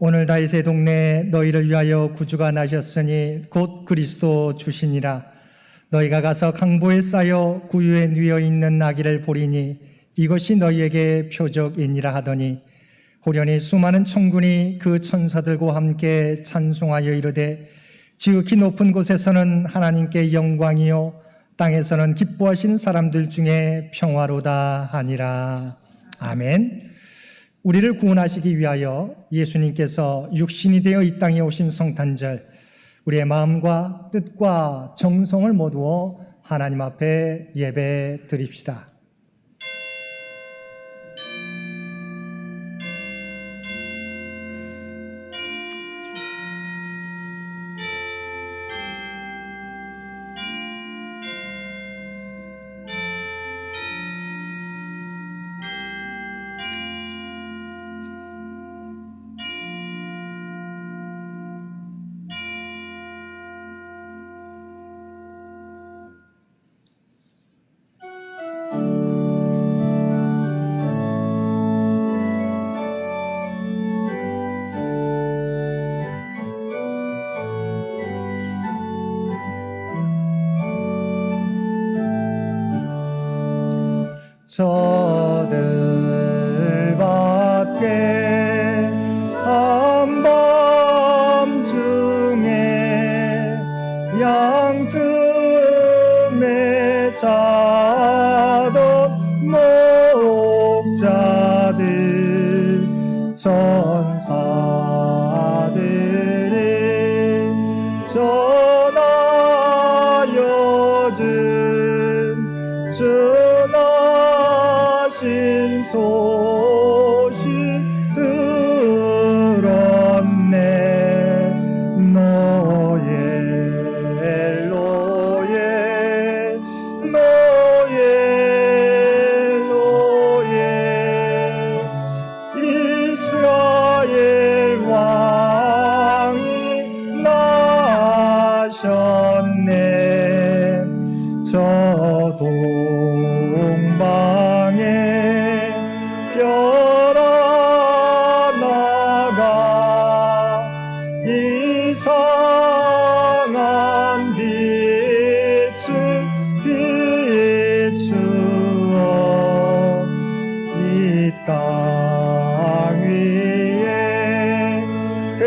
오늘 다윗의 동네에 너희를 위하여 구주가 나셨으니 곧 그리스도 주시니라. 너희가 가서 강보에 쌓여 구유에 누워 있는 아기를 보리니 이것이 너희에게 표적이니라 하더니 호련히 수많은 천군이 그 천사들과 함께 찬송하여 이르되 지극히 높은 곳에서는 하나님께 영광이요 땅에서는 기뻐하시는 사람들 중에 평화로다 하니라. 아멘. 우리를 구원하시기 위하여 예수님께서 육신이 되어 이 땅에 오신 성탄절, 우리의 마음과 뜻과 정성을 모두어 하나님 앞에 예배 드립시다. 저들밖에 한밤중에 양틈에 자던 목자들 천사들이 전하여 준 전하신 소식 들었네. 노예 이스라엘 왕이 나셨네. 저 동방에 별아 나가 이상한 빛을 비추어 이 땅 위에 큰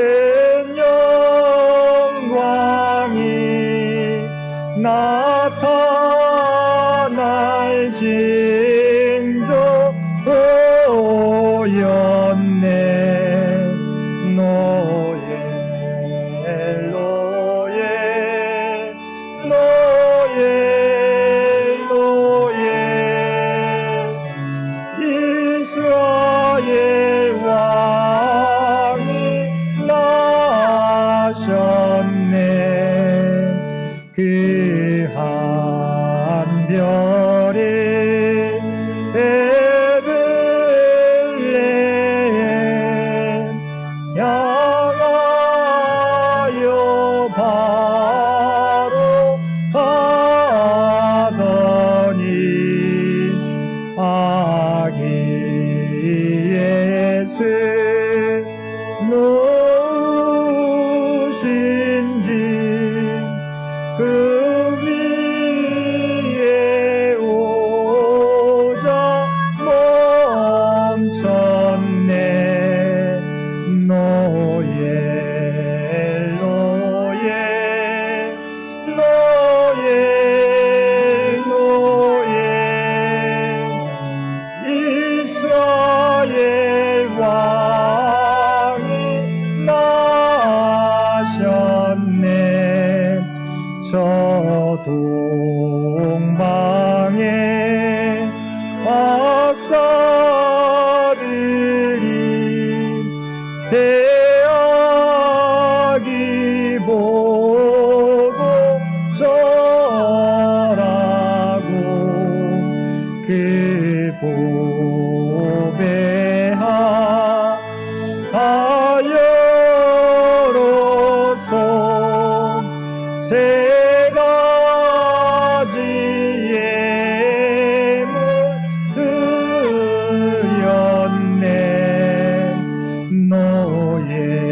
영광이 나타날 징조 보였네. 노예 이스라엘 왕이 나셨네. 그 한 별이 베들레헴 향하여 바로 가더니 아기 예수 누우신지 그 위에 오자 멈췄네. 노예 이스라엘 왕이 나셨네. 저 동방에 박사들이 새 아기 보고 절하고 그 보배하 가여로서 세 가지 예물 드렸네. 노예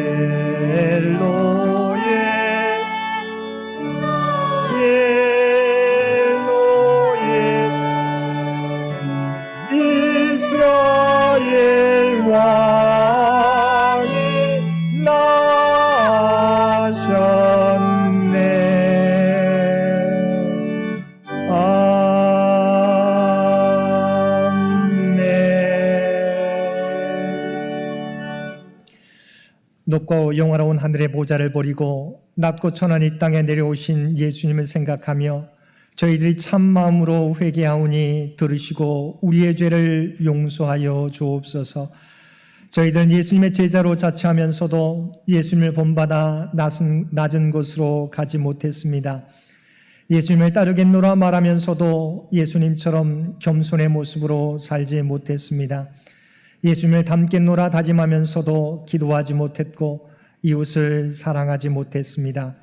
높고 영화로운 하늘의 보좌를 버리고 낮고 천한 이 땅에 내려오신 예수님을 생각하며 저희들이 참 마음으로 회개하오니 들으시고 우리의 죄를 용서하여 주옵소서. 저희들은 예수님의 제자로 자처하면서도 예수님을 본받아 낮은 곳으로 가지 못했습니다. 예수님을 따르겠노라 말하면서도 예수님처럼 겸손의 모습으로 살지 못했습니다. 예수님을 닮겠노라 다짐하면서도 기도하지 못했고 이웃을 사랑하지 못했습니다.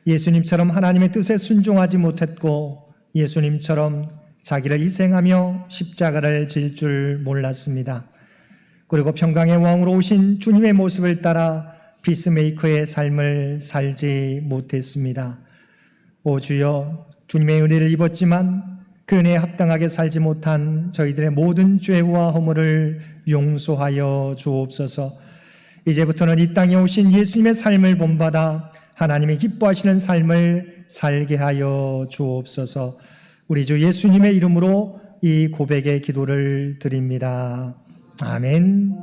예수님처럼 하나님의 뜻에 순종하지 못했고 예수님처럼 자기를 희생하며 십자가를 질 줄 몰랐습니다. 그리고 평강의 왕으로 오신 주님의 모습을 따라 피스메이커의 삶을 살지 못했습니다. 오 주여, 주님의 은혜를 입었지만 그 은혜에 합당하게 살지 못한 저희들의 모든 죄와 허물을 용서하여 주옵소서. 이제부터는 이 땅에 오신 예수님의 삶을 본받아 하나님이 기뻐하시는 삶을 살게 하여 주옵소서. 우리 주 예수님의 이름으로 이 고백의 기도를 드립니다. 아멘.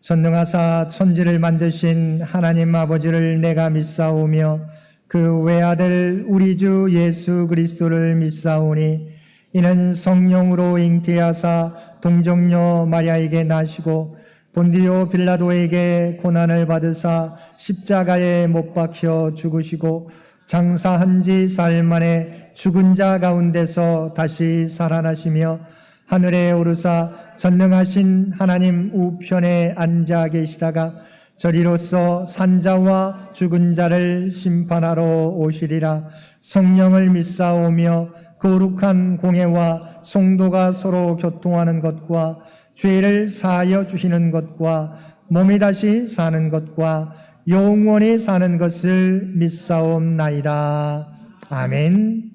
전능하사 천지를 만드신 하나님 아버지를 내가 믿사오며 그 외아들 우리 주 예수 그리스도를 믿사오니 이는 성령으로 잉태하사 동정녀 마리아에게 나시고 본디오 빌라도에게 고난을 받으사 십자가에 못 박혀 죽으시고 장사한 지 사흘 만에 죽은 자 가운데서 다시 살아나시며 하늘에 오르사 전능하신 하나님 우편에 앉아 계시다가 저리로서 산자와 죽은 자를 심판하러 오시리라. 성령을 믿사오며 거룩한 공회와 성도가 서로 교통하는 것과 죄를 사하여 주시는 것과 몸이 다시 사는 것과 영원히 사는 것을 믿사옵나이다. 아멘.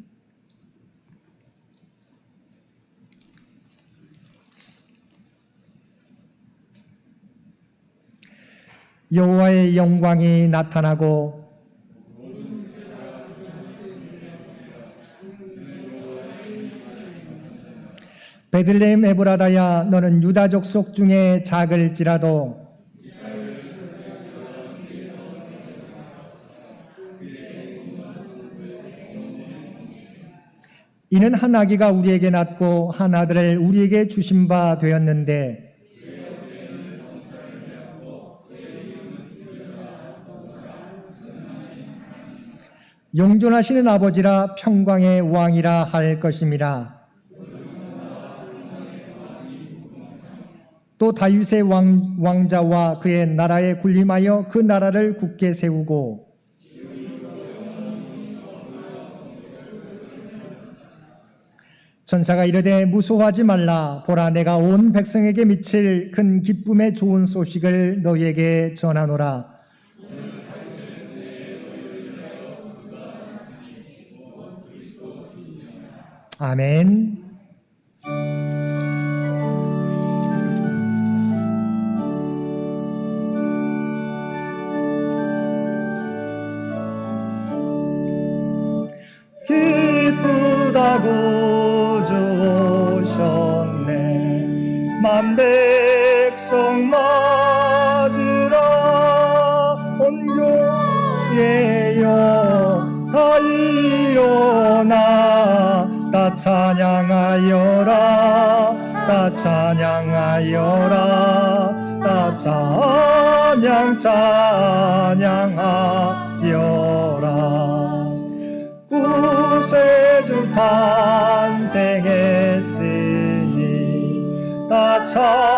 여호와의 영광이 나타나고 베들레헴 에브라다야 너는 유다 족속 중에 작을지라도 이는 한 아기가 우리에게 낳고 한 아들을 우리에게 주신 바 되었는데 영존하시는 아버지라 평강의 왕이라 할 것임이라. 또 다윗의 왕자와 그의 나라에 군림하여 그 나라를 굳게 세우고 천사가 이르되 무서워하지 말라. 보라 내가 온 백성에게 미칠 큰 기쁨의 좋은 소식을 너희에게 전하노라. 아멘. 기쁘다고 주셨네. 만백성 맞으라. 온 교회여 다 일어나 다 찬양하여라. 다 찬양하여라. 다 찬양하여라. 구세주 탄생했으니 다 찬양하여라.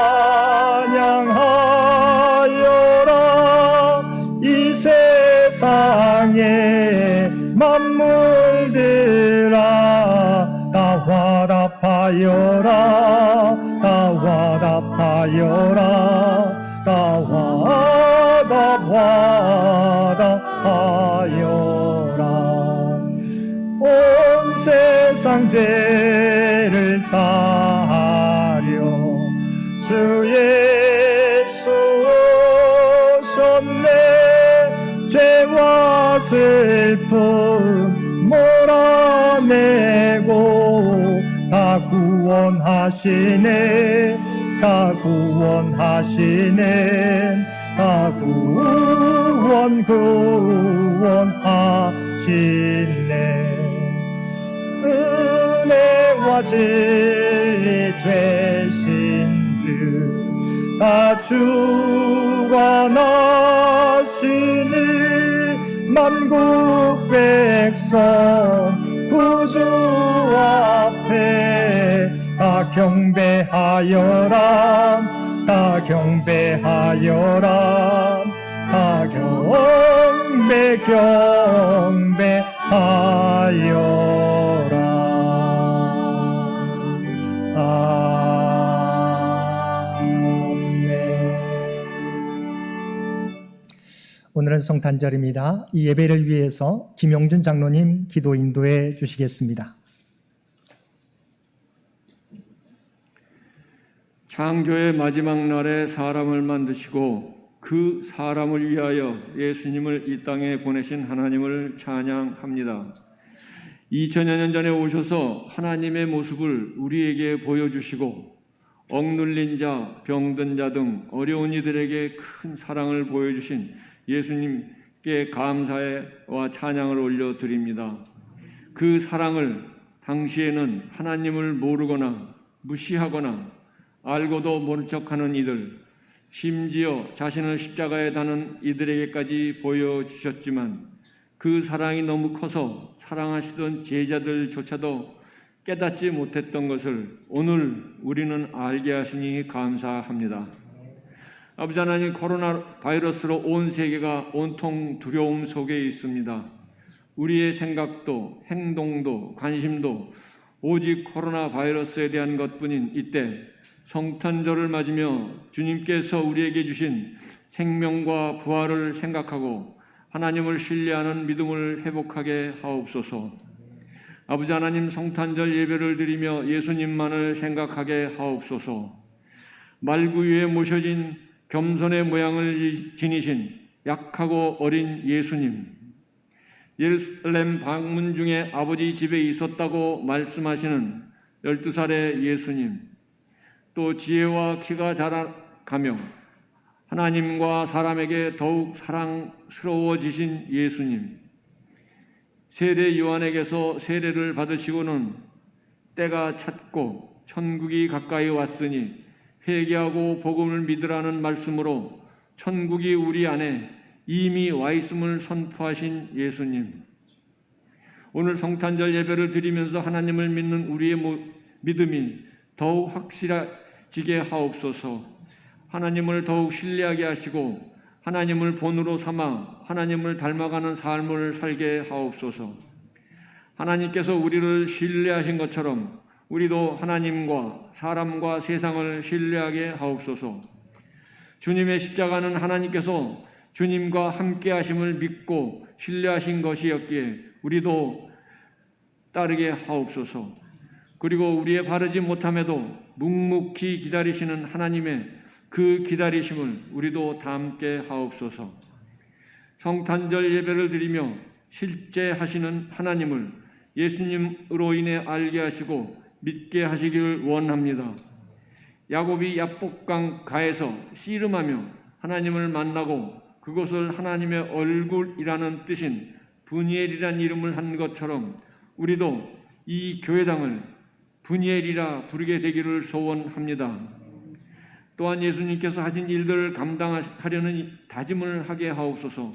이 세상에 만물들아 다 화답하여라. 다 화답하여라. 화답하여라. 온 세상 죄를 사하려 주 예수 오셨네. 죄와 슬픔 몰아내고 다 구원하시네. 다 구원하시네. 다 구원하시네. 은혜와 진리 되신 주 다 주관하시니 만국 백성 구주 앞에 다 경배하여라. 다 경배하여라. 다 경배하여라. 오늘은 성탄절입니다. 이 예배를 위해서 김용준 장로님 기도 인도해 주시겠습니다. 창조의 마지막 날에 사람을 만드시고 그 사람을 위하여 예수님을 이 땅에 보내신 하나님을 찬양합니다. 2000여 년 전에 오셔서 하나님의 모습을 우리에게 보여주시고 억눌린 자, 병든 자 등 어려운 이들에게 큰 사랑을 보여주신 예수님께 감사와 찬양을 올려드립니다. 그 사랑을 당시에는 하나님을 모르거나 무시하거나 알고도 모른 척하는 이들, 심지어 자신을 십자가에 다는 이들에게까지 보여주셨지만 그 사랑이 너무 커서 사랑하시던 제자들조차도 깨닫지 못했던 것을 오늘 우리는 알게 하시니 감사합니다. 아버지 하나님, 코로나 바이러스로 온 세계가 온통 두려움 속에 있습니다. 우리의 생각도 행동도 관심도 오직 코로나 바이러스에 대한 것뿐인 이때 성탄절을 맞으며 주님께서 우리에게 주신 생명과 부활을 생각하고 하나님을 신뢰하는 믿음을 회복하게 하옵소서. 아버지 하나님, 성탄절 예배를 드리며 예수님만을 생각하게 하옵소서. 말구 위에 모셔진 겸손의 모양을 지니신 약하고 어린 예수님, 예루살렘 방문 중에 아버지 집에 있었다고 말씀하시는 12살의 예수님, 또 지혜와 키가 자라가며 하나님과 사람에게 더욱 사랑스러워지신 예수님, 세례 요한에게서 세례를 받으시고는 때가 찼고 천국이 가까이 왔으니 회개하고 복음을 믿으라는 말씀으로 천국이 우리 안에 이미 와 있음을 선포하신 예수님, 오늘 성탄절 예배를 드리면서 하나님을 믿는 우리의 믿음이 더욱 확실해지게 하옵소서. 하나님을 더욱 신뢰하게 하시고 하나님을 본으로 삼아 하나님을 닮아가는 삶을 살게 하옵소서. 하나님께서 우리를 신뢰하신 것처럼 우리도 하나님과 사람과 세상을 신뢰하게 하옵소서. 주님의 십자가는 하나님께서 주님과 함께 하심을 믿고 신뢰하신 것이었기에 우리도 따르게 하옵소서. 그리고 우리의 바르지 못함에도 묵묵히 기다리시는 하나님의 그 기다리심을 우리도 담게 하옵소서. 성탄절 예배를 드리며 실제 하시는 하나님을 예수님으로 인해 알게 하시고 믿게 하시기를 원합니다. 야곱이 야복강 가에서 씨름하며 하나님을 만나고 그것을 하나님의 얼굴이라는 뜻인 브니엘이라는 이름을 한 것처럼 우리도 이 교회당을 브니엘이라 부르게 되기를 소원합니다. 또한 예수님께서 하신 일들을 감당하려는 다짐을 하게 하옵소서.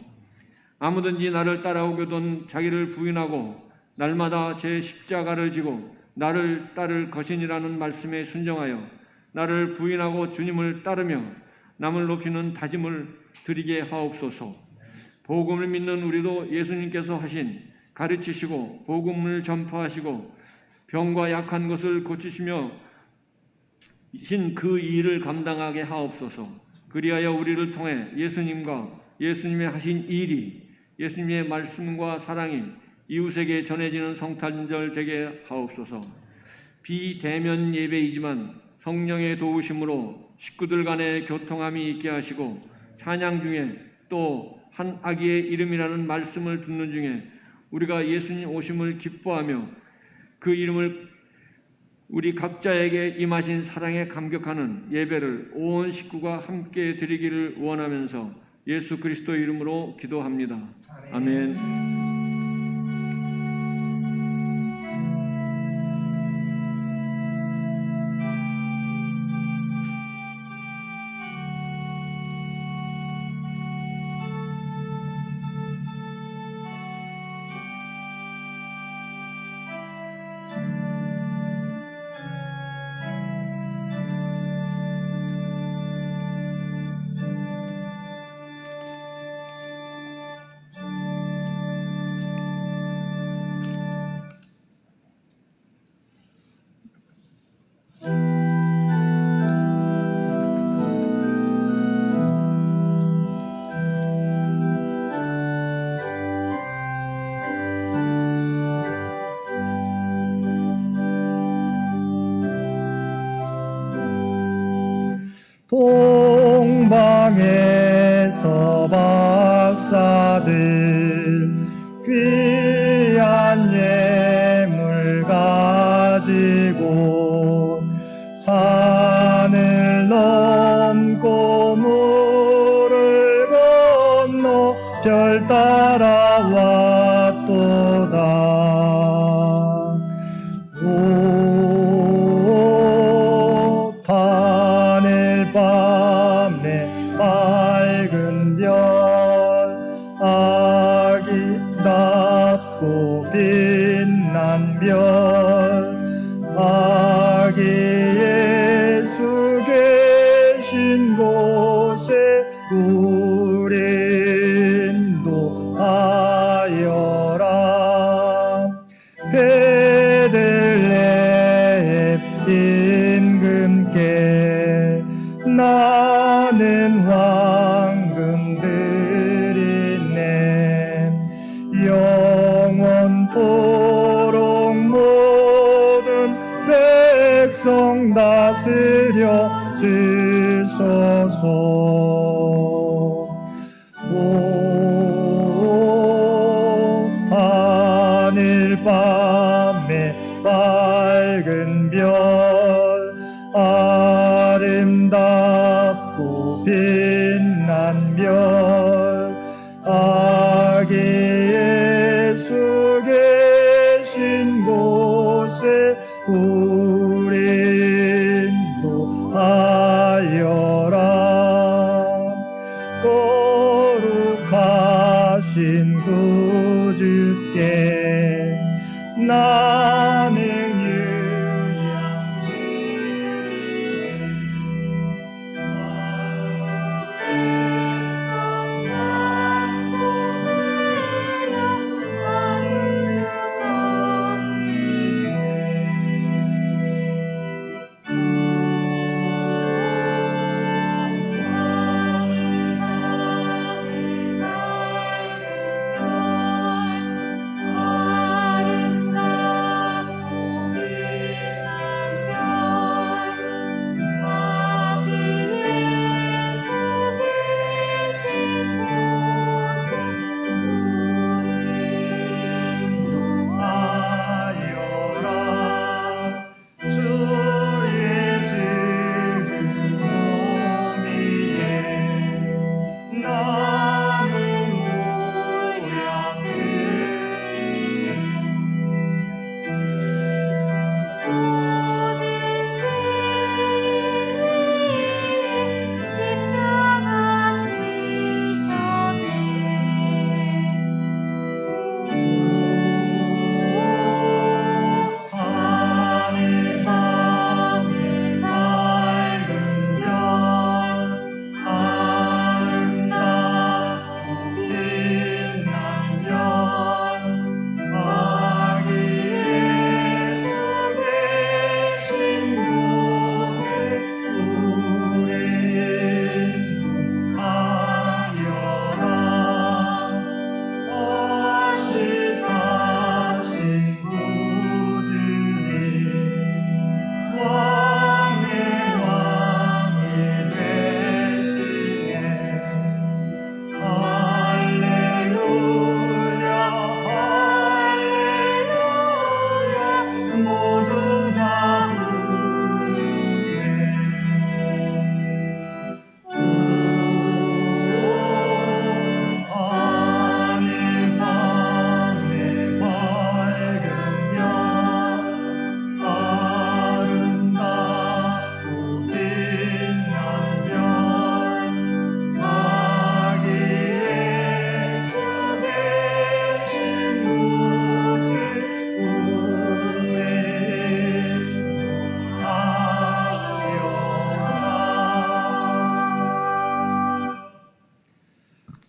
아무든지 나를 따라오거든 자기를 부인하고 날마다 제 십자가를 지고 나를 따를 것이니라는 말씀에 순종하여 나를 부인하고 주님을 따르며 남을 높이는 다짐을 드리게 하옵소서. 복음을 믿는 우리도 예수님께서 하신 가르치시고 복음을 전파하시고 병과 약한 것을 고치시며 신 그 일을 감당하게 하옵소서. 그리하여 우리를 통해 예수님과 예수님의 하신 일이 예수님의 말씀과 사랑이 이웃에게 전해지는 성탄절 되게 하옵소서. 비대면 예배이지만 성령의 도우심으로 식구들 간의 교통함이 있게 하시고 찬양 중에 또 한 아기의 이름이라는 말씀을 듣는 중에 우리가 예수님 오심을 기뻐하며 그 이름을 우리 각자에게 임하신 사랑에 감격하는 예배를 온 식구가 함께 드리기를 원하면서 예수 그리스도 이름으로 기도합니다. 아멘. 동방에서 박사들 귀한 예물 가지고 산을 넘고 물을 건너 별 따라 왔도다. 밤에 밝은 별 아기답고 빛난 별 아기 예수 계신 곳에 우린 도하여라. 베들레헴 임금께 나는 황금 드리네. 영원토록 모든 백성 다스려 주소서. 오 하늘 밤에 밝은 별 아름답고 빛난 별 아기 예수 계신 곳에 우린 도하여라. 거룩하신 구주께 나는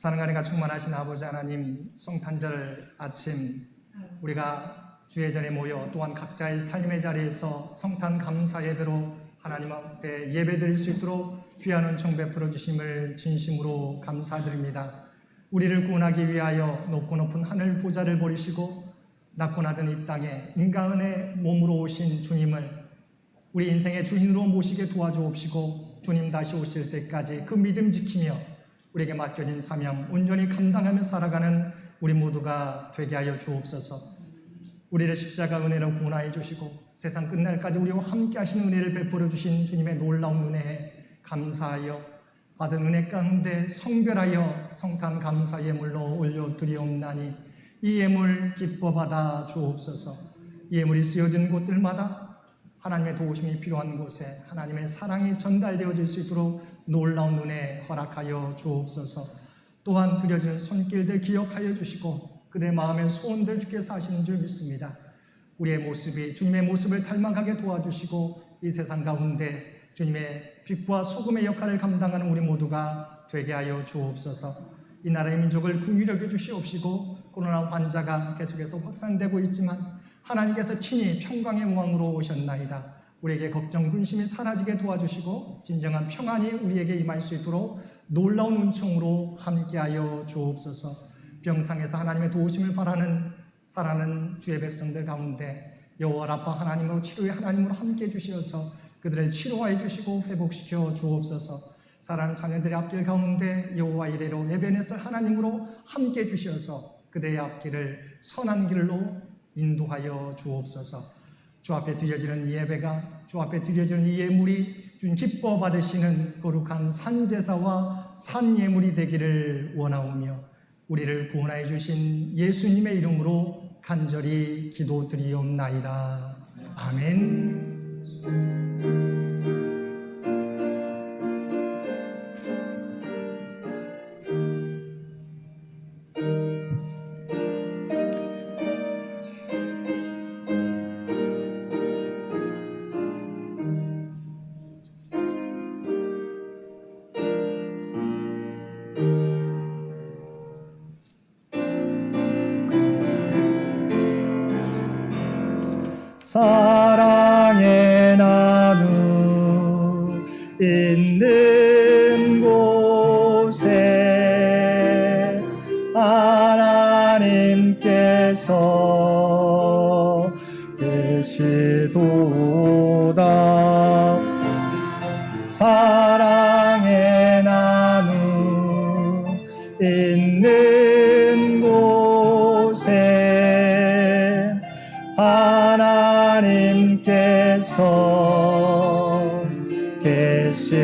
사랑하니가 충만하신 아버지 하나님, 성탄절 아침 우리가 주의 전에 모여 또한 각자의 삶의 자리에서 성탄 감사 예배로 하나님 앞에 예배드릴 수 있도록 귀한 은총 베풀어 주심을 진심으로 감사드립니다. 우리를 구원하기 위하여 높고 높은 하늘 보좌를 버리시고 낮고 낮은 이 땅에 인간의 몸으로 오신 주님을 우리 인생의 주인으로 모시게 도와주옵시고 주님 다시 오실 때까지 그 믿음 지키며 우리에게 맡겨진 사명 온전히 감당하며 살아가는 우리 모두가 되게 하여 주옵소서. 우리를 십자가 은혜로 구원하여 주시고 세상 끝날까지 우리와 함께 하시는 은혜를 베풀어 주신 주님의 놀라운 은혜에 감사하여 받은 은혜 가운데 성별하여 성탄 감사 예물로 올려드리옵나니 이 예물 기뻐 받아 주옵소서. 이 예물이 쓰여진 곳들마다 하나님의 도우심이 필요한 곳에 하나님의 사랑이 전달되어질 수 있도록 놀라운 은혜 허락하여 주옵소서. 또한 드려지는 손길들 기억하여 주시고 그들의 마음의 소원들 주께서 하시는 줄 믿습니다. 우리의 모습이 주님의 모습을 닮아가게 도와주시고 이 세상 가운데 주님의 빛과 소금의 역할을 감당하는 우리 모두가 되게 하여 주옵소서. 이 나라의 민족을 긍휼히 여겨 주시옵시고 코로나 환자가 계속해서 확산되고 있지만 하나님께서 친히 평강의 왕으로 오셨나이다. 우리에게 걱정 근심이 사라지게 도와주시고 진정한 평안이 우리에게 임할 수 있도록 놀라운 은총으로 함께하여 주옵소서. 병상에서 하나님의 도우심을 바라는 살아가는 주의 백성들 가운데 여호와 라파 하나님으로 치료의 하나님으로 함께해 주시어서 그들을 치료하여 주시고 회복시켜 주옵소서. 사랑하는 자녀들의 앞길 가운데 여호와 이레로 에베네셀 하나님으로 함께해 주시어서 그들의 앞길을 선한 길로 인도하여 주옵소서. 주 앞에 드려지는 이 예배가 주 앞에 드려지는 이 예물이 주님 기뻐 받으시는 거룩한 산제사와 산예물이 되기를 원하오며 우리를 구원하여 주신 예수님의 이름으로 간절히 기도드리옵나이다. 아멘. 사랑의 나눔 있는 곳에 하나님께서 계시도다. 사랑의 나눔 있는 곳에 하나님께서 계시도다.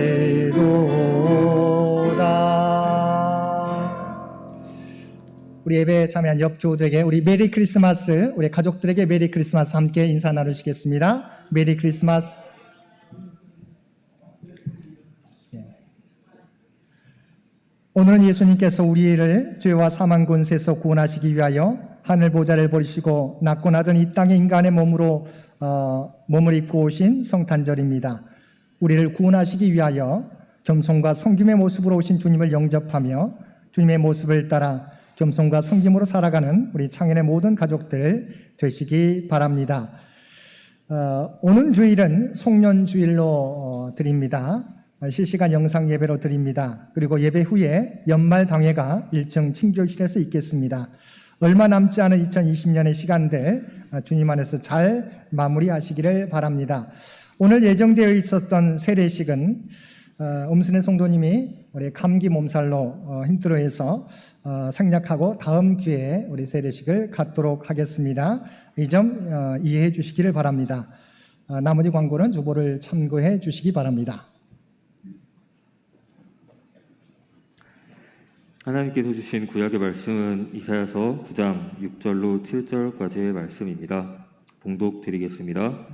우리 예배에 참여한 옆 교우들에게 우리 메리 크리스마스, 우리 가족들에게 메리 크리스마스 함께 인사 나누시겠습니다. 메리 크리스마스. 오늘은 예수님께서 우리를 죄와 사망 권세에서 구원하시기 위하여 하늘 보좌를 버리시고 낮고 낮은 이 땅의 인간의 몸으로 몸을 입고 오신 성탄절입니다. 우리를 구원하시기 위하여 겸손과 성김의 모습으로 오신 주님을 영접하며 주님의 모습을 따라 겸손과 성김으로 살아가는 우리 창현의 모든 가족들 되시기 바랍니다. 오는 주일은 송년주일로 드립니다. 실시간 영상 예배로 드립니다. 그리고 예배 후에 연말 당회가 1층 친교실에서 있겠습니다. 얼마 남지 않은 2020년의 시간들 주님 안에서 잘 마무리하시기를 바랍니다. 오늘 예정되어 있었던 세례식은 음순의 성도님이 우리 감기 몸살로 힘들어해서 생략하고 다음 기회에 우리 세례식을 갖도록 하겠습니다. 이 점 이해해 주시기를 바랍니다. 나머지 광고는 주보를 참고해 주시기 바랍니다. 하나님께서 주신 구약의 말씀은 이사야서 9장 6절로 7절까지의 말씀입니다. 봉독 드리겠습니다.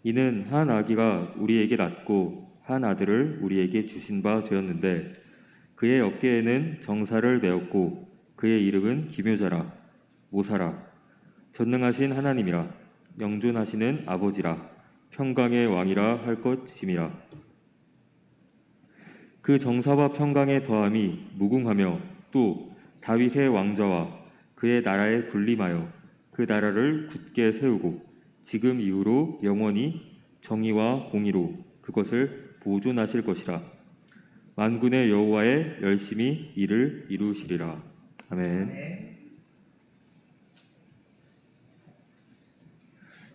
이는 한 아기가 우리에게 낳고 한 아들을 우리에게 주신 바 되었는데 그의 어깨에는 정사를 메었고 그의 이름은 기묘자라 모사라 전능하신 하나님이라 영존하시는 아버지라 평강의 왕이라 할 것임이라. 그 정사와 평강의 더함이 무궁하며 또 다윗의 왕좌와 그의 나라에 군림하여 그 나라를 굳게 세우고 지금 이후로 영원히 정의와 공의로 그것을 보존하실 것이라. 만군의 여호와의 열심히 이를 이루시리라. 아멘.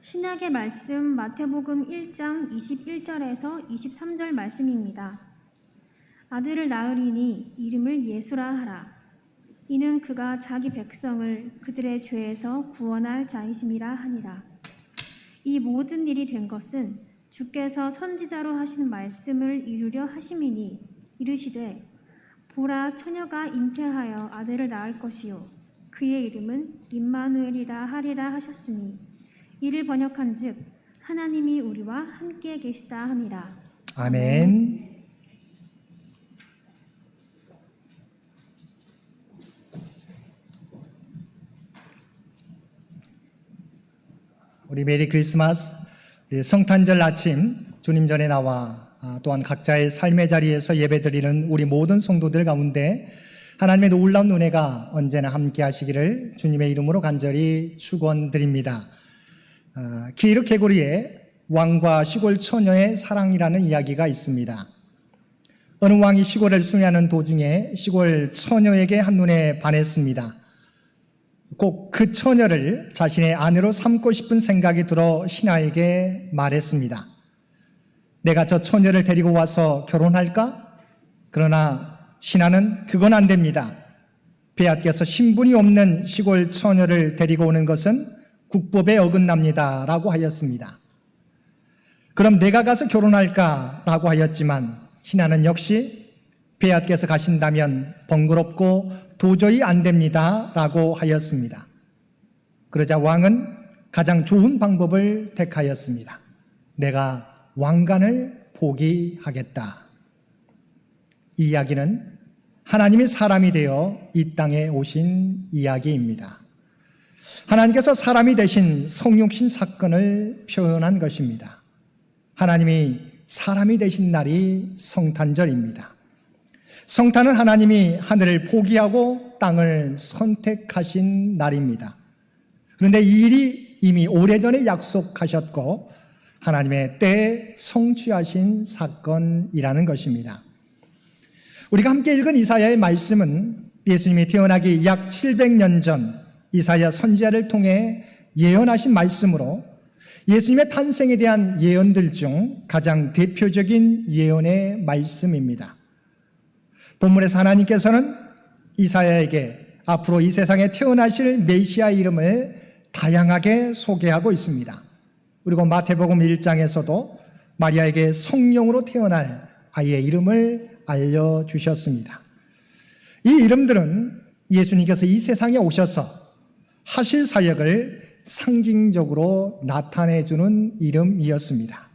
신약의 말씀 마태복음 1장 21절에서 23절 말씀입니다. 아들을 낳으리니 이름을 예수라 하라. 이는 그가 자기 백성을 그들의 죄에서 구원할 자이심이라 하니라. 이 모든 일이 된 것은 주께서 선지자로 하신 말씀을 이루려 하심이니 이르시되 보라 처녀가 잉태하여 아들을 낳을 것이요 그의 이름은 임마누엘이라 하리라 하셨으니 이를 번역한즉 하나님이 우리와 함께 계시다 함이라. 아멘. 우리 메리 크리스마스. 성탄절 아침 주님 전에 나와 또한 각자의 삶의 자리에서 예배드리는 우리 모든 성도들 가운데 하나님의 놀라운 은혜가 언제나 함께 하시기를 주님의 이름으로 간절히 축원드립니다. 기르 개구리의 왕과 시골 처녀의 사랑이라는 이야기가 있습니다. 어느 왕이 시골을 순회하는 도중에 시골 처녀에게 한눈에 반했습니다. 꼭 그 처녀를 자신의 아내로 삼고 싶은 생각이 들어 신하에게 말했습니다. 내가 저 처녀를 데리고 와서 결혼할까? 그러나 신하는 그건 안 됩니다. 폐하께서 신분이 없는 시골 처녀를 데리고 오는 것은 국법에 어긋납니다. 라고 하였습니다. 그럼 내가 가서 결혼할까? 라고 하였지만 신하는 역시 폐하께서 가신다면 번거롭고 도저히 안 됩니다. 라고 하였습니다. 그러자 왕은 가장 좋은 방법을 택하였습니다. 내가 왕관을 포기하겠다. 이 이야기는 하나님이 사람이 되어 이 땅에 오신 이야기입니다. 하나님께서 사람이 되신 성육신 사건을 표현한 것입니다. 하나님이 사람이 되신 날이 성탄절입니다. 성탄은 하나님이 하늘을 포기하고 땅을 선택하신 날입니다. 그런데 이 일이 이미 오래전에 약속하셨고 하나님의 때에 성취하신 사건이라는 것입니다. 우리가 함께 읽은 이사야의 말씀은 예수님이 태어나기 약 700년 전 이사야 선지자를 통해 예언하신 말씀으로 예수님의 탄생에 대한 예언들 중 가장 대표적인 예언의 말씀입니다. 본문에서 하나님께서는 이사야에게 앞으로 이 세상에 태어나실 메시아 이름을 다양하게 소개하고 있습니다. 그리고 마태복음 1장에서도 마리아에게 성령으로 태어날 아이의 이름을 알려주셨습니다. 이 이름들은 예수님께서 이 세상에 오셔서 하실 사역을 상징적으로 나타내주는 이름이었습니다.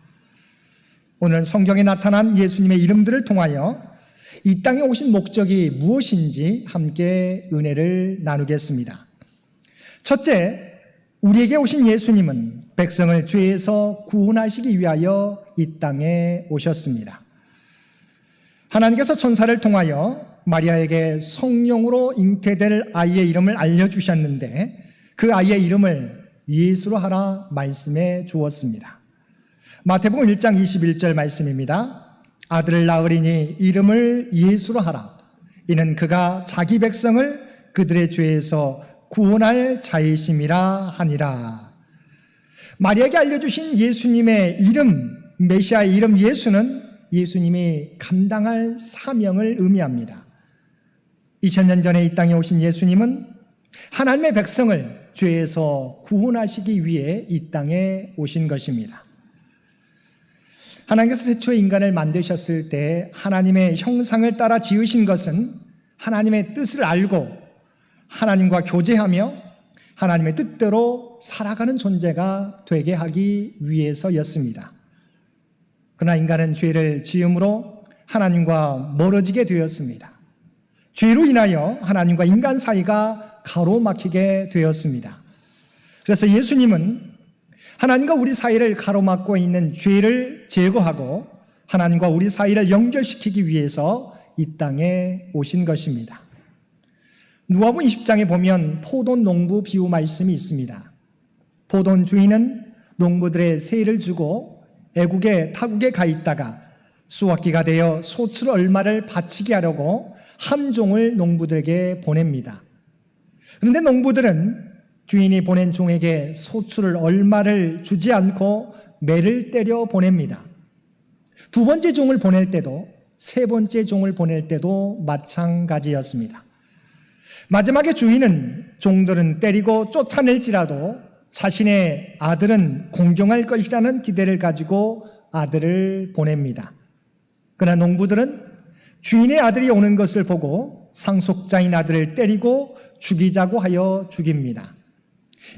오늘 성경에 나타난 예수님의 이름들을 통하여 이 땅에 오신 목적이 무엇인지 함께 은혜를 나누겠습니다. 첫째, 우리에게 오신 예수님은 백성을 죄에서 구원하시기 위하여 이 땅에 오셨습니다. 하나님께서 천사를 통하여 마리아에게 성령으로 잉태될 아이의 이름을 알려주셨는데 그 아이의 이름을 예수로 하라 말씀해 주었습니다. 마태복음 1장 21절 말씀입니다. 아들을 낳으리니 이름을 예수로 하라. 이는 그가 자기 백성을 그들의 죄에서 구원할 자이심이라 하니라. 마리아에게 알려주신 예수님의 이름, 메시아의 이름 예수는 예수님이 감당할 사명을 의미합니다. 2000년 전에 이 땅에 오신 예수님은 하나님의 백성을 죄에서 구원하시기 위해 이 땅에 오신 것입니다. 하나님께서 태초에 인간을 만드셨을 때 하나님의 형상을 따라 지으신 것은 하나님의 뜻을 알고 하나님과 교제하며 하나님의 뜻대로 살아가는 존재가 되게 하기 위해서였습니다. 그러나 인간은 죄를 지음으로 하나님과 멀어지게 되었습니다. 죄로 인하여 하나님과 인간 사이가 가로막히게 되었습니다. 그래서 예수님은 하나님과 우리 사이를 가로막고 있는 죄를 제거하고 하나님과 우리 사이를 연결시키기 위해서 이 땅에 오신 것입니다. 누가복음 20장에 보면 포도 농부 비유 말씀이 있습니다. 포도 주인은 농부들의 세일을 주고 애국의 타국에 가 있다가 수확기가 되어 소출 얼마를 바치게 하려고 한 종을 농부들에게 보냅니다. 그런데 농부들은 주인이 보낸 종에게 소출을 얼마를 주지 않고 매를 때려 보냅니다. 두 번째 종을 보낼 때도 세 번째 종을 보낼 때도 마찬가지였습니다. 마지막에 주인은 종들은 때리고 쫓아낼지라도 자신의 아들은 공경할 것이라는 기대를 가지고 아들을 보냅니다. 그러나 농부들은 주인의 아들이 오는 것을 보고 상속자인 아들을 때리고 죽이자고 하여 죽입니다.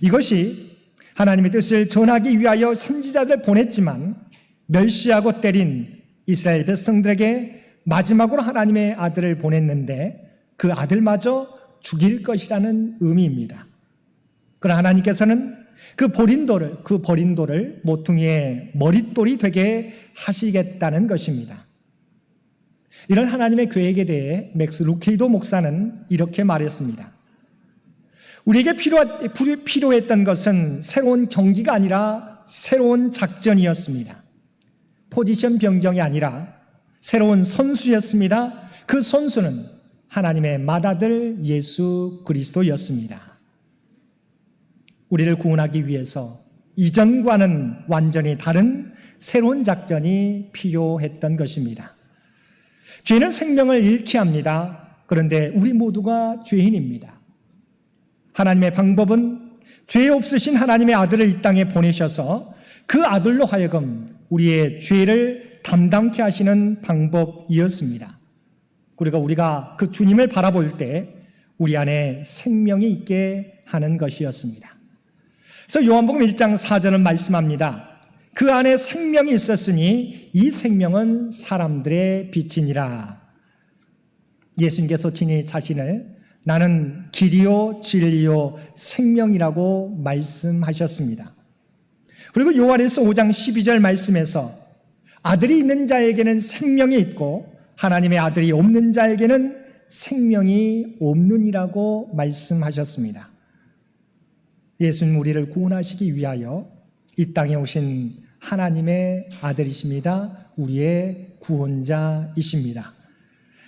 이것이 하나님의 뜻을 전하기 위하여 선지자들을 보냈지만 멸시하고 때린 이스라엘 백성들에게 마지막으로 하나님의 아들을 보냈는데 그 아들마저 죽일 것이라는 의미입니다. 그러나 하나님께서는 그 버린 돌을 모퉁이의 머릿돌이 되게 하시겠다는 것입니다. 이런 하나님의 계획에 대해 맥스 루케이도 목사는 이렇게 말했습니다. 우리에게 필요했던 것은 새로운 경기가 아니라 새로운 작전이었습니다. 포지션 변경이 아니라 새로운 선수였습니다. 그 선수는 하나님의 맏아들 예수 그리스도였습니다. 우리를 구원하기 위해서 이전과는 완전히 다른 새로운 작전이 필요했던 것입니다. 죄는 생명을 잃게 합니다. 그런데 우리 모두가 죄인입니다. 하나님의 방법은 죄 없으신 하나님의 아들을 이 땅에 보내셔서 그 아들로 하여금 우리의 죄를 담당케 하시는 방법이었습니다. 그리고 우리가 그 주님을 바라볼 때 우리 안에 생명이 있게 하는 것이었습니다. 그래서 요한복음 1장 4절은 말씀합니다. 그 안에 생명이 있었으니 이 생명은 사람들의 빛이니라. 예수님께서 친히 자신을 나는 길이요 진리요 생명이라고 말씀하셨습니다. 그리고 요한일서 5장 12절 말씀에서 아들이 있는 자에게는 생명이 있고 하나님의 아들이 없는 자에게는 생명이 없느니라고 말씀하셨습니다. 예수님 우리를 구원하시기 위하여 이 땅에 오신 하나님의 아들이십니다. 우리의 구원자이십니다.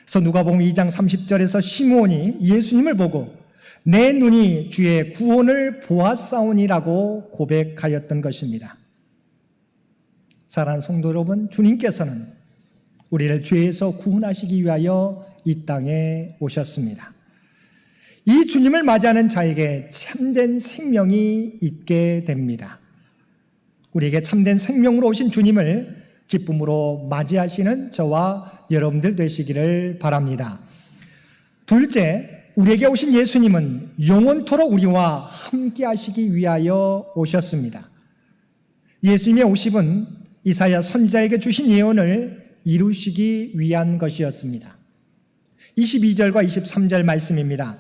그래서 누가복음 2장 30절에서 시므온이 예수님을 보고 내 눈이 주의 구원을 보았사오니라고 고백하였던 것입니다. 사랑하는 성도 여러분, 주님께서는 우리를 죄에서 구원하시기 위하여 이 땅에 오셨습니다. 이 주님을 맞이하는 자에게 참된 생명이 있게 됩니다. 우리에게 참된 생명으로 오신 주님을 기쁨으로 맞이하시는 저와 여러분들 되시기를 바랍니다. 둘째, 우리에게 오신 예수님은 영원토록 우리와 함께 하시기 위하여 오셨습니다. 예수님의 오심은 이사야 선지자에게 주신 예언을 이루시기 위한 것이었습니다. 22절과 23절 말씀입니다.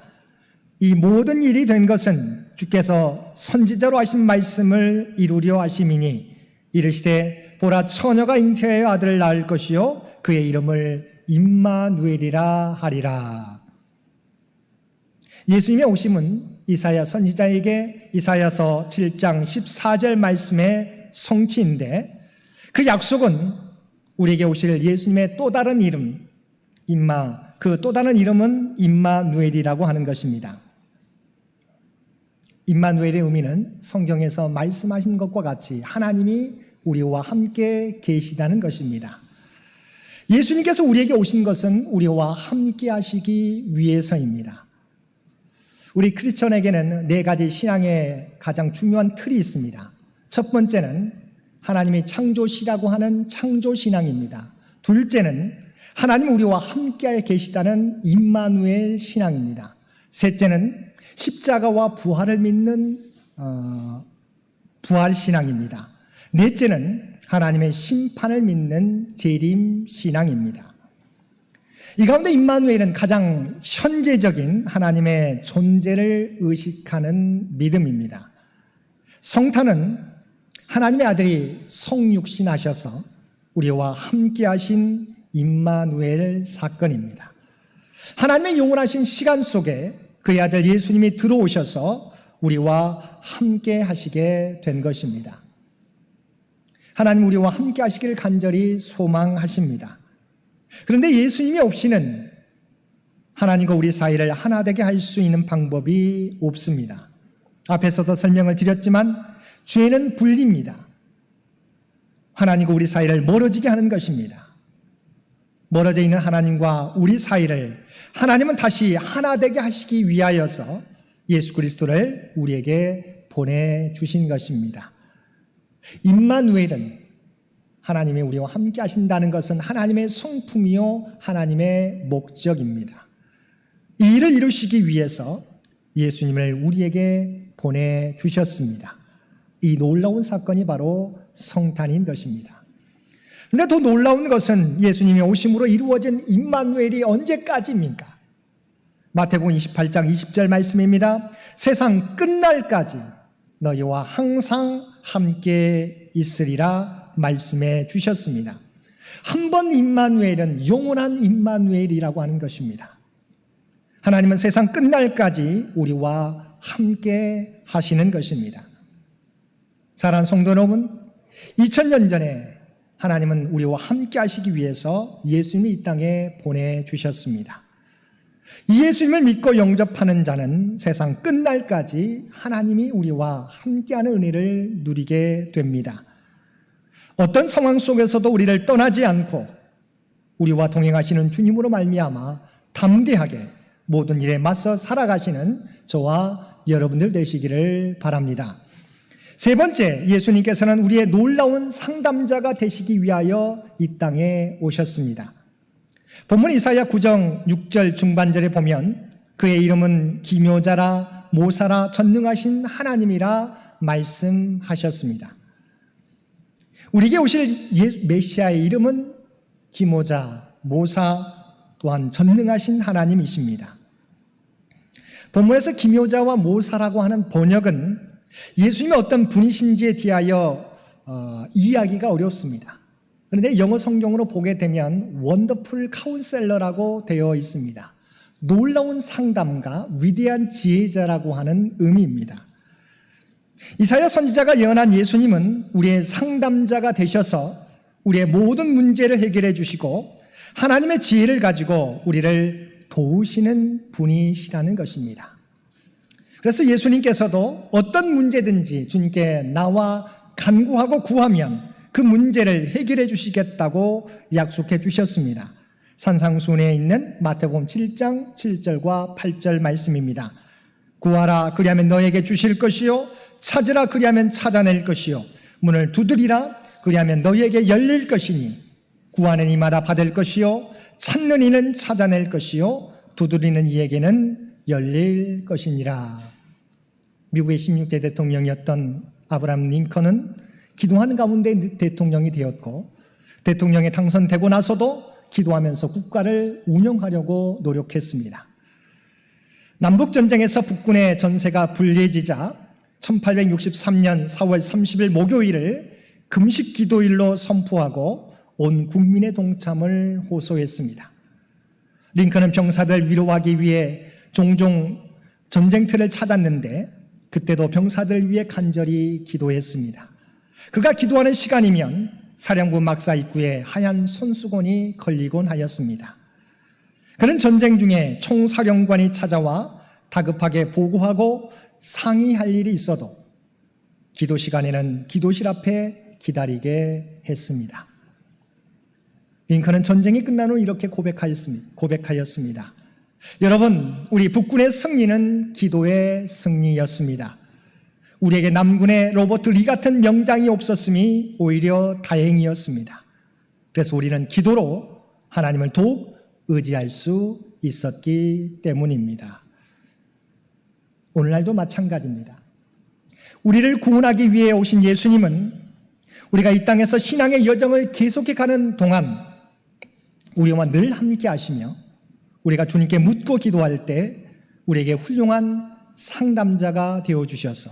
이 모든 일이 된 것은 주께서 선지자로 하신 말씀을 이루려 하심이니 이르시되 보라 처녀가 잉태하여 아들을 낳을 것이요 그의 이름을 임마누엘이라 하리라. 예수님의 오심은 이사야 선지자에게 이사야서 7장 14절 말씀의 성취인데 그 약속은 우리에게 오실 예수님의 또 다른 이름 그 또 다른 이름은 임마누엘이라고 하는 것입니다. 임마누엘의 의미는 성경에서 말씀하신 것과 같이 하나님이 우리와 함께 계시다는 것입니다. 예수님께서 우리에게 오신 것은 우리와 함께 하시기 위해서입니다. 우리 크리스천에게는 네 가지 신앙의 가장 중요한 틀이 있습니다. 첫 번째는 하나님이 창조시라고 하는 창조신앙입니다. 둘째는 하나님 우리와 함께 계시다는 임마누엘 신앙입니다. 셋째는 십자가와 부활을 믿는 부활신앙입니다. 넷째는 하나님의 심판을 믿는 재림신앙입니다. 이 가운데 임마누엘은 가장 현재적인 하나님의 존재를 의식하는 믿음입니다. 성탄은 하나님의 아들이 성육신하셔서 우리와 함께 하신 임마누엘 사건입니다. 하나님의 영원하신 시간 속에 그의 아들 예수님이 들어오셔서 우리와 함께 하시게 된 것입니다. 하나님 우리와 함께 하시길 간절히 소망하십니다. 그런데 예수님이 없이는 하나님과 우리 사이를 하나 되게 할 수 있는 방법이 없습니다. 앞에서도 설명을 드렸지만 죄는 분리입니다. 하나님과 우리 사이를 멀어지게 하는 것입니다. 멀어져 있는 하나님과 우리 사이를 하나님은 다시 하나 되게 하시기 위하여서 예수 그리스도를 우리에게 보내주신 것입니다. 임마누엘은 하나님이 우리와 함께 하신다는 것은 하나님의 성품이요 하나님의 목적입니다. 이 일을 이루시기 위해서 예수님을 우리에게 보내주셨습니다. 이 놀라운 사건이 바로 성탄인 것입니다. 그런데 더 놀라운 것은 예수님이 오심으로 이루어진 임마누엘이 언제까지입니까? 마태복음 28장 20절 말씀입니다. 세상 끝날까지 너희와 항상 함께 있으리라 말씀해 주셨습니다. 한 번 임마누엘은 영원한 임마누엘이라고 하는 것입니다. 하나님은 세상 끝날까지 우리와 함께 하시는 것입니다. 사랑하는 성도 여러분, 2000년 전에 하나님은 우리와 함께 하시기 위해서 예수님을 이 땅에 보내주셨습니다. 이 예수님을 믿고 영접하는 자는 세상 끝날까지 하나님이 우리와 함께하는 은혜를 누리게 됩니다. 어떤 상황 속에서도 우리를 떠나지 않고 우리와 동행하시는 주님으로 말미암아 담대하게 모든 일에 맞서 살아가시는 저와 여러분들 되시기를 바랍니다. 세 번째, 예수님께서는 우리의 놀라운 상담자가 되시기 위하여 이 땅에 오셨습니다. 본문 이사야 9장 6절 중반절에 보면 그의 이름은 기묘자라 모사라 전능하신 하나님이라 말씀하셨습니다. 우리에게 오실 메시아의 이름은 기묘자, 모사 또한 전능하신 하나님이십니다. 본문에서 기묘자와 모사라고 하는 번역은 예수님이 어떤 분이신지에 대하여 이해하기가 어렵습니다. 그런데 영어 성경으로 보게 되면 원더풀 카운셀러라고 되어 있습니다. 놀라운 상담가, 위대한 지혜자라고 하는 의미입니다. 이사야 선지자가 예언한 예수님은 우리의 상담자가 되셔서 우리의 모든 문제를 해결해 주시고 하나님의 지혜를 가지고 우리를 도우시는 분이시라는 것입니다. 그래서 예수님께서도 어떤 문제든지 주님께 나와 간구하고 구하면 그 문제를 해결해 주시겠다고 약속해 주셨습니다. 산상수훈에 있는 마태복음 7장 7절과 8절 말씀입니다. 구하라 그리하면 너에게 주실 것이요 찾으라 그리하면 찾아낼 것이요 문을 두드리라 그리하면 너에게 열릴 것이니 구하는 이마다 받을 것이요 찾는 이는 찾아낼 것이요 두드리는 이에게는 열릴 것이니라. 미국의 16대 대통령이었던 아브라함 링컨은 기도하는 가운데 대통령이 되었고 대통령에 당선되고 나서도 기도하면서 국가를 운영하려고 노력했습니다. 남북전쟁에서 북군의 전세가 불리해지자 1863년 4월 30일 목요일을 금식 기도일로 선포하고 온 국민의 동참을 호소했습니다. 링컨은 병사들 위로하기 위해 종종 전쟁터를 찾았는데 그때도 병사들 위해 간절히 기도했습니다. 그가 기도하는 시간이면 사령부 막사 입구에 하얀 손수건이 걸리곤 하였습니다. 그는 전쟁 중에 총사령관이 찾아와 다급하게 보고하고 상의할 일이 있어도 기도 시간에는 기도실 앞에 기다리게 했습니다. 링컨은 전쟁이 끝난 후 이렇게 고백하였습니다. 여러분, 우리 북군의 승리는 기도의 승리였습니다. 우리에게 남군의 로버트 리 같은 명장이 없었음이 오히려 다행이었습니다. 그래서 우리는 기도로 하나님을 더욱 의지할 수 있었기 때문입니다. 오늘날도 마찬가지입니다. 우리를 구원하기 위해 오신 예수님은 우리가 이 땅에서 신앙의 여정을 계속해 가는 동안 우리와 늘 함께 하시며 우리가 주님께 묻고 기도할 때 우리에게 훌륭한 상담자가 되어주셔서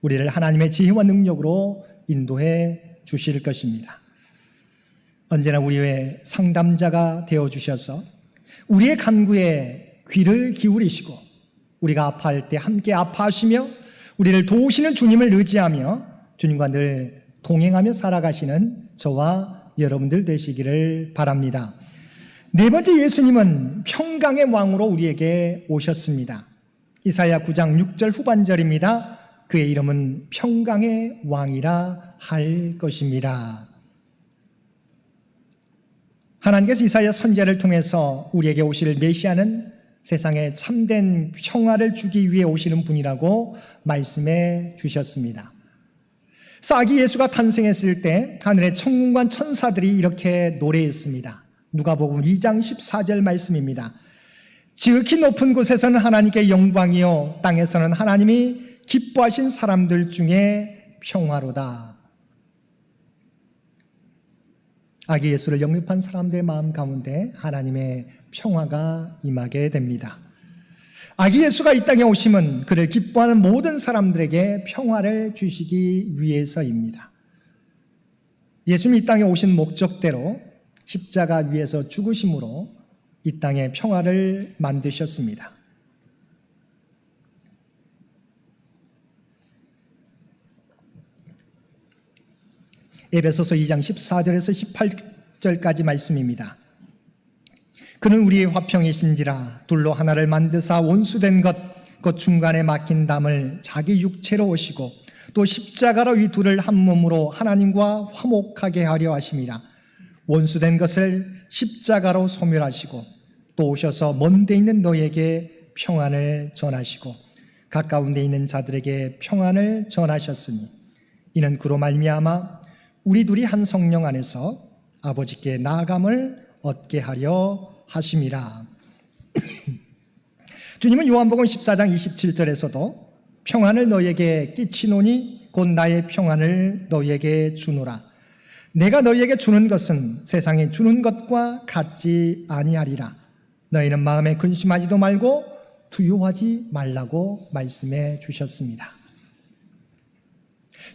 우리를 하나님의 지혜와 능력으로 인도해 주실 것입니다. 언제나 우리의 상담자가 되어주셔서 우리의 간구에 귀를 기울이시고 우리가 아파할 때 함께 아파하시며 우리를 도우시는 주님을 의지하며 주님과 늘 동행하며 살아가시는 저와 여러분들 되시기를 바랍니다. 네 번째, 예수님은 평강의 왕으로 우리에게 오셨습니다. 이사야 9장 6절 후반절입니다. 그의 이름은 평강의 왕이라 할 것입니다. 하나님께서 이사야 선지자를 통해서 우리에게 오실 메시아는 세상에 참된 평화를 주기 위해 오시는 분이라고 말씀해 주셨습니다. 아기 예수가 탄생했을 때 하늘의 천군과 천사들이 이렇게 노래했습니다. 누가복음 2장 14절 말씀입니다. 지극히 높은 곳에서는 하나님께 영광이요 땅에서는 하나님이 기뻐하신 사람들 중에 평화로다. 아기 예수를 영접한 사람들의 마음 가운데 하나님의 평화가 임하게 됩니다. 아기 예수가 이 땅에 오심은 그를 기뻐하는 모든 사람들에게 평화를 주시기 위해서입니다. 예수님이 이 땅에 오신 목적대로 십자가 위에서 죽으심으로 이 땅에 평화를 만드셨습니다. 에베소서 2장 14절에서 18절까지 말씀입니다. 그는 우리의 화평이신지라 둘로 하나를 만드사 원수된 것 중간에 막힌 담을 자기 육체로 오시고 또 십자가로 이 둘을 한 몸으로 하나님과 화목하게 하려 하심이라. 원수된 것을 십자가로 소멸하시고 또 오셔서 먼 데 있는 너희에게 평안을 전하시고 가까운 데 있는 자들에게 평안을 전하셨으니 이는 그로 말미암아 우리 둘이 한 성령 안에서 아버지께 나아감을 얻게 하려 하심이라. 주님은 요한복음 14장 27절에서도 평안을 너희에게 끼치노니 곧 나의 평안을 너희에게 주노라. 내가 너희에게 주는 것은 세상에 주는 것과 같지 아니하리라. 너희는 마음에 근심하지도 말고 두려워하지 말라고 말씀해 주셨습니다.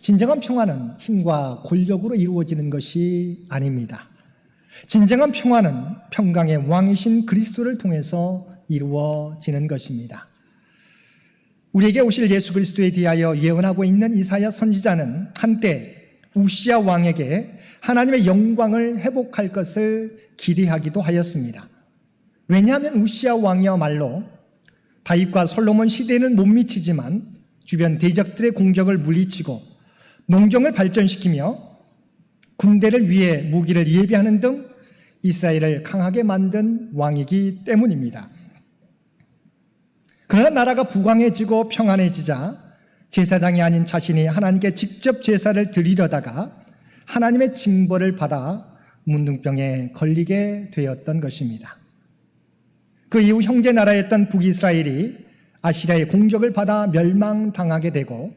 진정한 평화는 힘과 권력으로 이루어지는 것이 아닙니다. 진정한 평화는 평강의 왕이신 그리스도를 통해서 이루어지는 것입니다. 우리에게 오실 예수 그리스도에 대하여 예언하고 있는 이사야 선지자는 한때 우시야 왕에게 하나님의 영광을 회복할 것을 기대하기도 하였습니다. 왜냐하면 우시야 왕이야말로 다윗과 솔로몬 시대에는 못 미치지만 주변 대적들의 공격을 물리치고 농경을 발전시키며 군대를 위해 무기를 예비하는 등 이스라엘을 강하게 만든 왕이기 때문입니다. 그러나 나라가 부강해지고 평안해지자 제사장이 아닌 자신이 하나님께 직접 제사를 드리려다가 하나님의 징벌을 받아 문둥병에 걸리게 되었던 것입니다. 그 이후 형제 나라였던 북이스라엘이 아시리아의 공격을 받아 멸망당하게 되고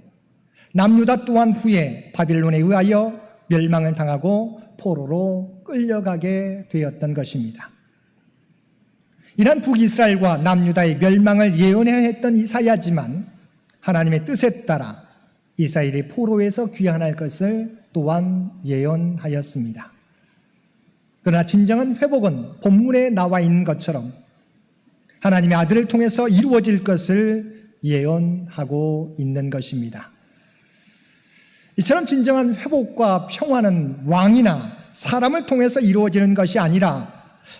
남유다 또한 후에 바빌론에 의하여 멸망을 당하고 포로로 끌려가게 되었던 것입니다. 이런 북이스라엘과 남유다의 멸망을 예언해야 했던 이사야지만 하나님의 뜻에 따라 이스라엘이 포로에서 귀환할 것을 또한 예언하였습니다. 그러나 진정한 회복은 본문에 나와 있는 것처럼 하나님의 아들을 통해서 이루어질 것을 예언하고 있는 것입니다. 이처럼 진정한 회복과 평화는 왕이나 사람을 통해서 이루어지는 것이 아니라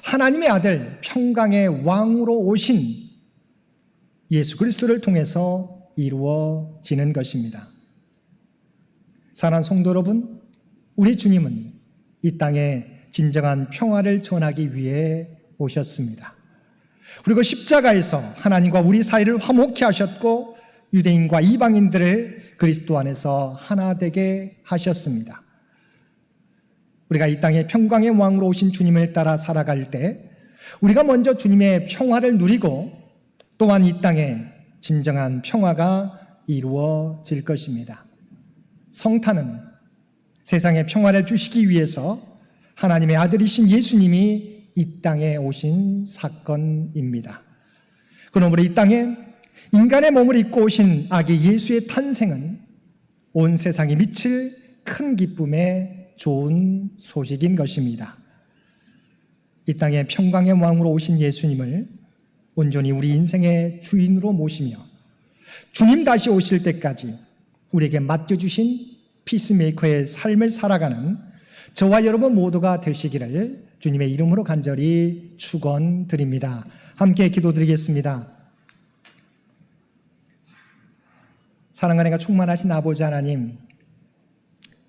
하나님의 아들 평강의 왕으로 오신 예수 그리스도를 통해서 이루어지는 것입니다. 사랑하는 성도 여러분, 우리 주님은 이 땅에 진정한 평화를 전하기 위해 오셨습니다. 그리고 십자가에서 하나님과 우리 사이를 화목케 하셨고 유대인과 이방인들을 그리스도 안에서 하나 되게 하셨습니다. 우리가 이 땅에 평강의 왕으로 오신 주님을 따라 살아갈 때 우리가 먼저 주님의 평화를 누리고 또한 이 땅에 진정한 평화가 이루어질 것입니다. 성탄은 세상에 평화를 주시기 위해서 하나님의 아들이신 예수님이 이 땅에 오신 사건입니다. 그러므로 이 땅에 인간의 몸을 입고 오신 아기 예수의 탄생은 온 세상이 미칠 큰 기쁨의 좋은 소식인 것입니다. 이 땅에 평강의 왕으로 오신 예수님을 온전히 우리 인생의 주인으로 모시며 주님 다시 오실 때까지 우리에게 맡겨주신 피스메이커의 삶을 살아가는 저와 여러분 모두가 되시기를 주님의 이름으로 간절히 축원드립니다. 함께 기도드리겠습니다. 사랑과 은혜가 충만하신 아버지 하나님,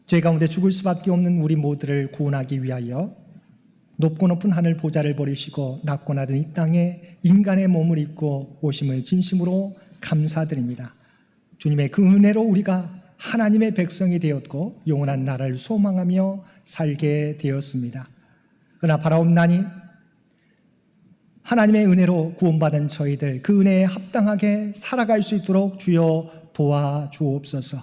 죄 가운데 죽을 수밖에 없는 우리 모두를 구원하기 위하여 높고 높은 하늘 보좌를 버리시고 낮고 낮은 이 땅에 인간의 몸을 입고 오심을 진심으로 감사드립니다. 주님의 그 은혜로 우리가 하나님의 백성이 되었고 영원한 나라를 소망하며 살게 되었습니다. 그러나 바라옵나니 하나님의 은혜로 구원받은 저희들 그 은혜에 합당하게 살아갈 수 있도록 주여 도와주옵소서.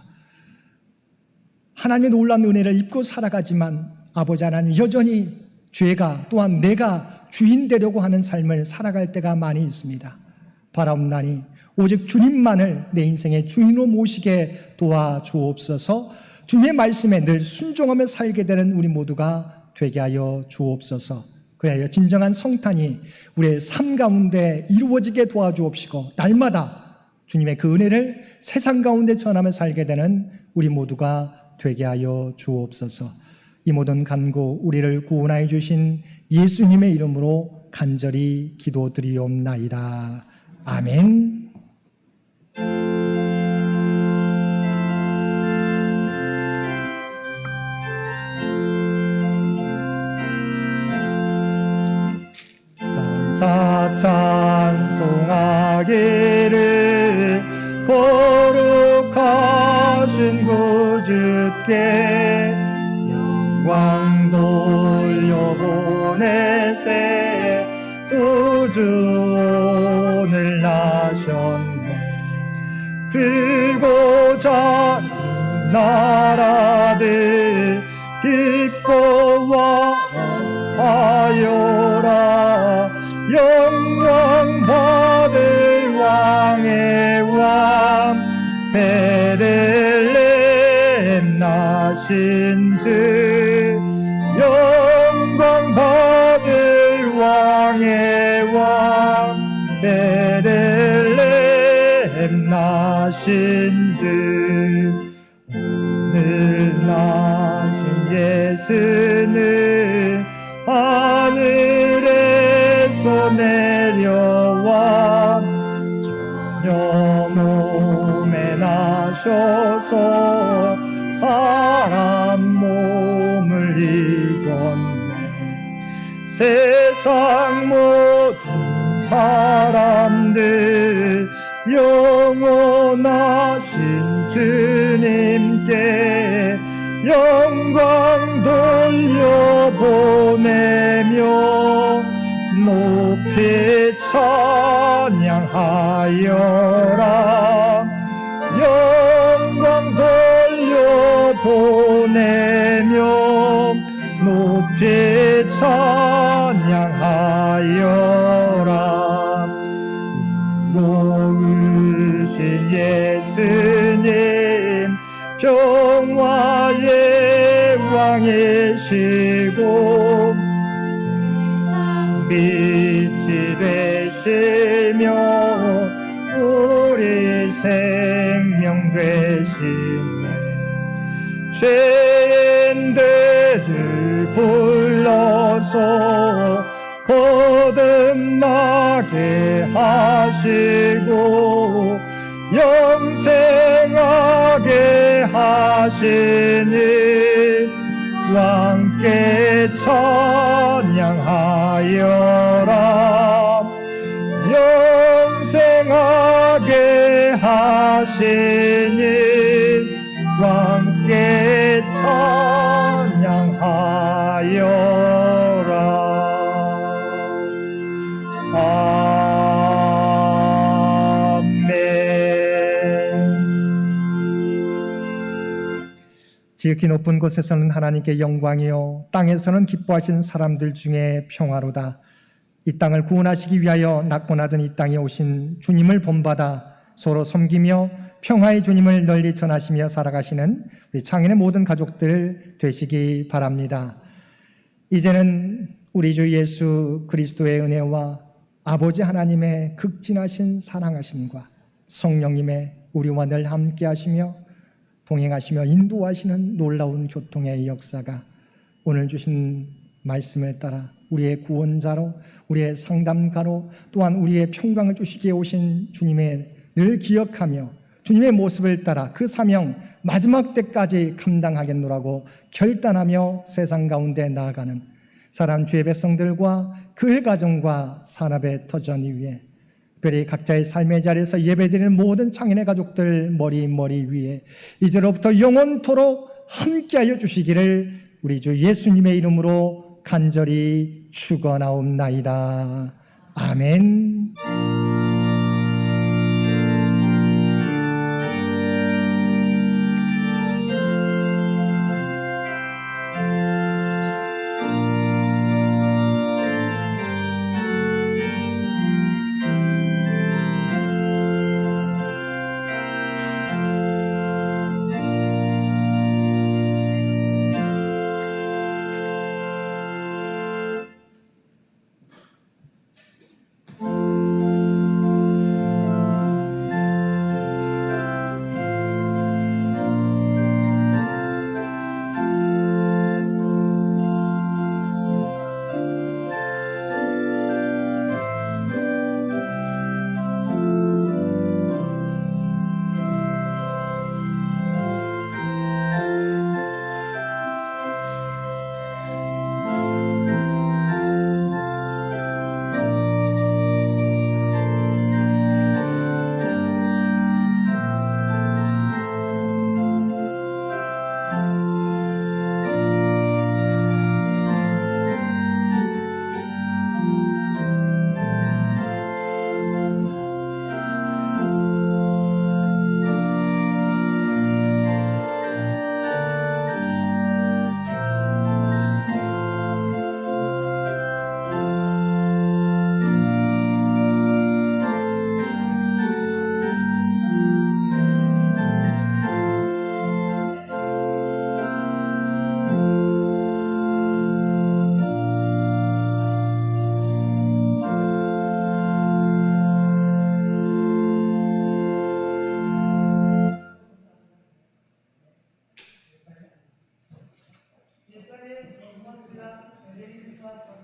하나님의 놀라운 은혜를 입고 살아가지만 아버지 하나님 여전히 죄가 또한 내가 주인 되려고 하는 삶을 살아갈 때가 많이 있습니다. 바라옵나니 오직 주님만을 내 인생의 주인으로 모시게 도와주옵소서. 주님의 말씀에 늘 순종하며 살게 되는 우리 모두가 되게 하여 주옵소서. 그리하여 진정한 성탄이 우리의 삶 가운데 이루어지게 도와주옵시고 날마다 주님의 그 은혜를 세상 가운데 전하며 살게 되는 우리 모두가 되게 하여 주옵소서. 이 모든 간구 우리를 구원하여 주신 예수님의 이름으로 간절히 기도드리옵나이다. 아멘. 전사 찬송하기를 거룩하신 구주께 영광 돌려보내세. 구주 오늘 나셨네. 크고 작은 나라들 기뻐하여라. 영광 받을 왕의 왕 베들레헴 나신 주. 영광 받을 왕의 왕 베들레헴 나신 주. 오늘 나신 예수는 하늘에서 내려와 전혀 몸에 나셔서 사람 몸을 입었네. 세상 모든 사람들 영원하신 주님께 영광 돌려보내며 높이 찬양하여라. 영광 돌려보내며 높이 찬양하여라. 의로우신 예수님 평화의 왕이시고 빛이 되시며 우리 생명 되시네. 죄인들을 불러서 거듭나게 하시고 영생하게 하시니 왕께 찬양하여라. 영생하게 하시니 왕께 찬양하여라. 지극히 높은 곳에서는 하나님께 영광이요 땅에서는 기뻐하시는 사람들 중에 평화로다. 이 땅을 구원하시기 위하여 낮고 낮은 이 땅에 오신 주님을 본받아 서로 섬기며 평화의 주님을 널리 전하시며 살아가시는 우리 창인의 모든 가족들 되시기 바랍니다. 이제는 우리 주 예수 그리스도의 은혜와 아버지 하나님의 극진하신 사랑하심과 성령님의 우리와 늘 함께 하시며 동행하시며 인도하시는 놀라운 교통의 역사가 오늘 주신 말씀을 따라 우리의 구원자로, 우리의 상담가로, 또한 우리의 평강을 주시기에 오신 주님의 늘 기억하며 주님의 모습을 따라 그 사명 마지막 때까지 감당하겠노라고 결단하며 세상 가운데 나아가는 사랑하는 주의 백성들과 그의 가정과 산업의 터전 위에, 특별히 각자의 삶의 자리에서 예배드리는 모든 창인의 가족들 머리 위에 이제로부터 영원토록 함께하여 주시기를 우리 주 예수님의 이름으로 간절히 축원하옵나이다. 아멘. 예수님 고맙습니다. 메리 크리스마스.